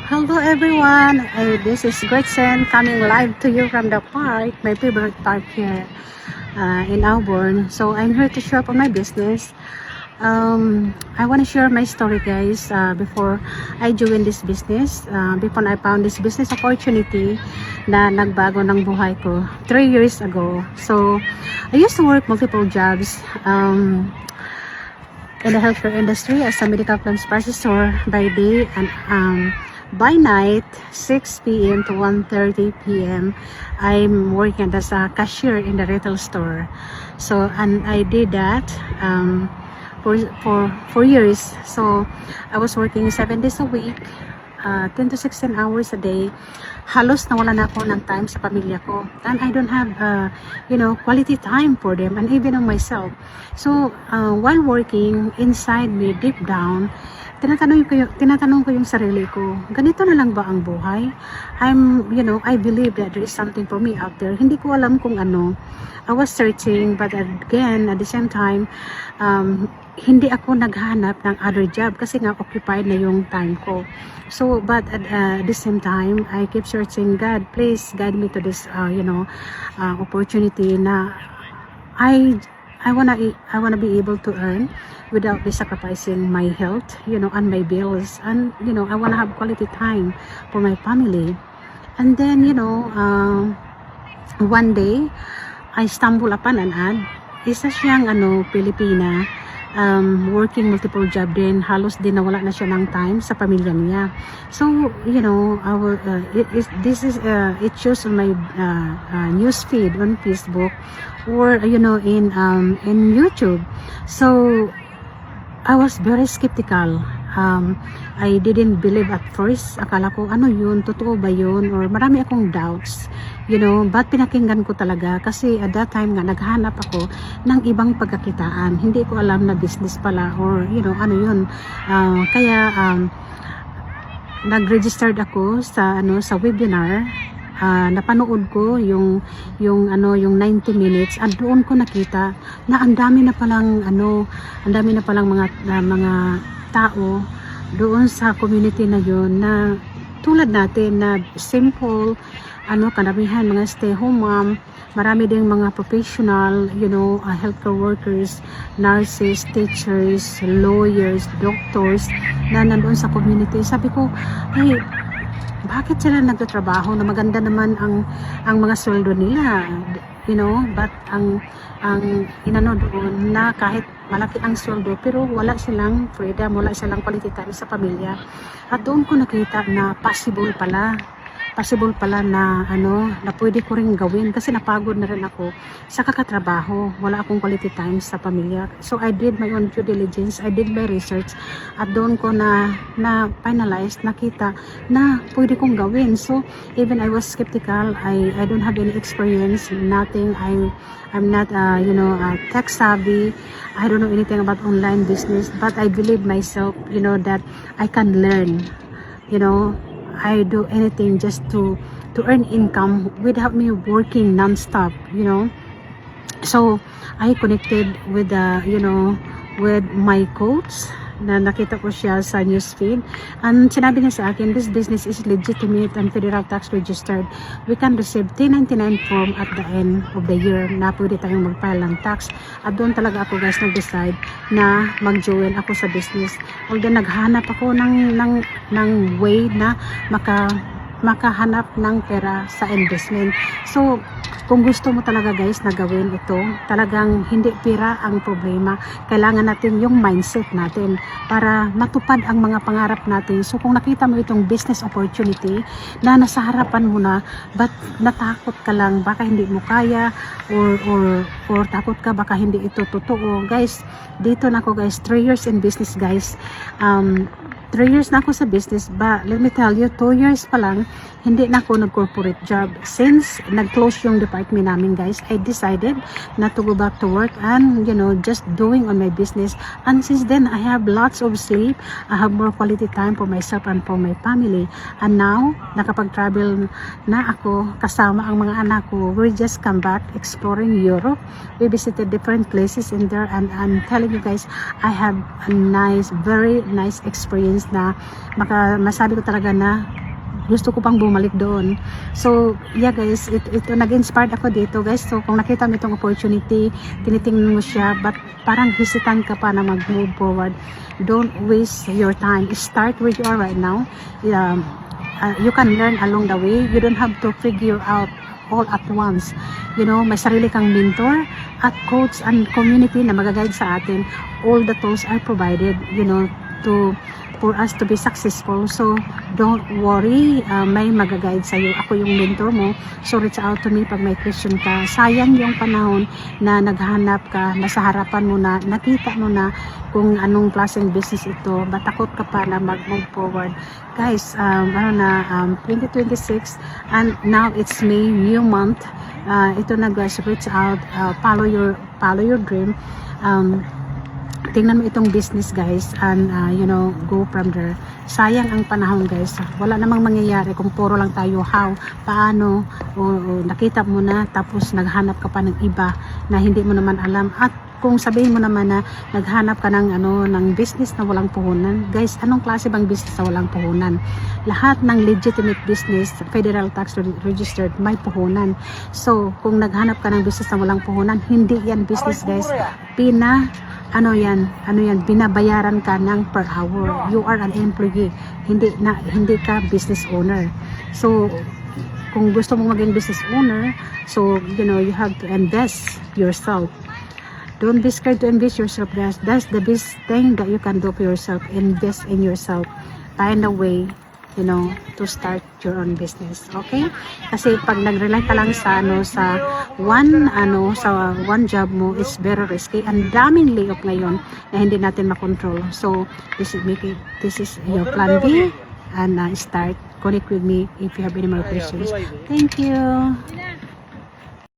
Hello everyone, this is Gretchen coming live to you from the park, my favorite park here in Auburn. So I'm here to share up on my business. I want to share my story guys before I join this business, before I found this business opportunity na nagbago ng buhay ko 3 years ago. So I used to work multiple jobs in the healthcare industry as a medical claims processor by day and by night 6 p.m. to 1:30 p.m. I'm working as a cashier in the retail store. So and I did that for years. So I was working 7 days a week, 10 to 16 hours a day. Halos nawala na ako ng time sa pamilya ko, and I don't have quality time for them and even on myself. So while working, inside me deep down, tinatanong ko yung sarili ko, ganito na lang ba ang buhay? I believe that there is something for me out there. Hindi ko alam kung ano. I was searching, but again, at the same time, hindi ako naghanap ng other job kasi nga occupied na yung time ko. So, but at the same time, I keep searching, God, please guide me to this, opportunity na I wanna be able to earn without sacrificing my health, and my bills, and I wanna have quality time for my family. And then, one day, I stumble upon an ad. Isa siyang Pilipina, working multiple job din, halos din nawala na siya ng time sa pamilya niya. So, it shows on my news feed on Facebook or in YouTube. So I was very skeptical. I didn't believe at first. Akala ko, ano yun? Totoo ba yun? Or marami akong doubts. But pinakinggan ko talaga kasi at that time nga naghanap ako ng ibang pagkakitaan. Hindi ko alam na business pala or ano yun. Kaya nag-registered ako sa webinar. Napanood ko yung 90 minutes at doon ko nakita na ang dami na palang mga tao doon sa community na yun na tulad natin na simple karamihan mga stay home mom, marami ding mga professional, healthcare workers, nurses, teachers, lawyers, doctors na nandoon sa community. Sabi ko, hey, bakit sila nagtatrabaho na maganda naman ang mga sweldo nila, but ang doon na kahit malaki ang sweldo pero wala silang freedom, wala silang quality time sa pamilya. At doon ko nakita na possible pala na na pwede ko rin gawin kasi napagod na rin ako sa kakatrabaho, wala akong quality time sa pamilya. So I did my own due diligence, I did my research at doon ko na finalize, nakita na pwede kong gawin. So even I was skeptical, I don't have any experience, nothing. I'm not tech savvy, I don't know anything about online business, but I believe myself, that I can learn. I do anything just to earn income without me working non-stop, So I connected with with my coach na nakita ko siya sa newsfeed, and sinabi niya sa akin, this business is legitimate and federal tax registered. We can receive 1099 form at the end of the year na pwede tayong mag-file ng tax. At doon talaga ako guys nag-decide na mag-join ako sa business. Although naghanap ako ng way na makahanap ng pera sa investment. So kung gusto mo talaga guys na gawin ito, talagang hindi pera ang problema. Kailangan natin yung mindset natin para matupad ang mga pangarap natin. So kung nakita mo itong business opportunity na nasa harapan mo na, but natakot ka lang, baka hindi mo kaya or takot ka, baka hindi ito totoo. Guys, dito na ako guys, 3 years in business guys. 3 years na ako sa business, but let me tell you, 2 years pa lang, hindi na ako nag-corporate job. Since nag-close yung department namin guys, I decided not to go back to work and just doing on my business. And since then, I have lots of sleep, I have more quality time for myself and for my family. And now, nakapag-travel na ako kasama ang mga anak ko. We just come back exploring Europe. We visited different places in there, and I'm telling you guys, I have a very nice experience business na masabi ko talaga na gusto ko pang bumalik doon. So, yeah guys, ito nag-inspired ako dito guys. So, kung nakita mo itong opportunity, tinitingnan mo siya, but parang hesitant ka pa na mag-move forward. Don't waste your time. Start where you are right now. You can learn along the way. You don't have to figure out all at once. You know, may sarili kang mentor at coach and community na mag-guide sa atin. All the tools are provided, you know, for us to be successful. So don't worry, may mag-guide sa iyo. Ako yung mentor mo, so reach out to me pag may question ka. Sayang yung panahon na naghanap ka, nasa harapan mo na, nakita mo na kung anong klaseng business ito, but takot ka pa na mag-move forward. Guys, 2026 and now it's May, new month. Ito na guys, reach out, follow your dream. Tingnan mo itong business guys, and you know, go from there. Sayang ang panahon guys, wala namang mangyayari kung puro lang tayo paano, o nakita mo na tapos naghanap ka pa ng iba na hindi mo naman alam. At kung sabihin mo naman na naghanap ka ng ng business na walang puhunan, guys, anong klase bang business na walang puhunan? Lahat ng legitimate business, federal tax registered, may puhunan. So kung naghanap ka ng business na walang puhunan, hindi yan business guys. Binabayaran ka ng per hour. You are an employee, hindi ka business owner. So kung gusto mong maging business owner, so you know, you have to invest yourself. Don't be scared to invest yourself guys. That's the best thing that you can do for yourself. Invest in yourself. Find a way, you know, to start your own business. Okay? Kasi pag nag-rely ka lang sa one job mo, it's very risky. And daming layoff ngayon na hindi natin makontrol. So this is your plan B, and start. Connect with me if you have any more questions. Thank you.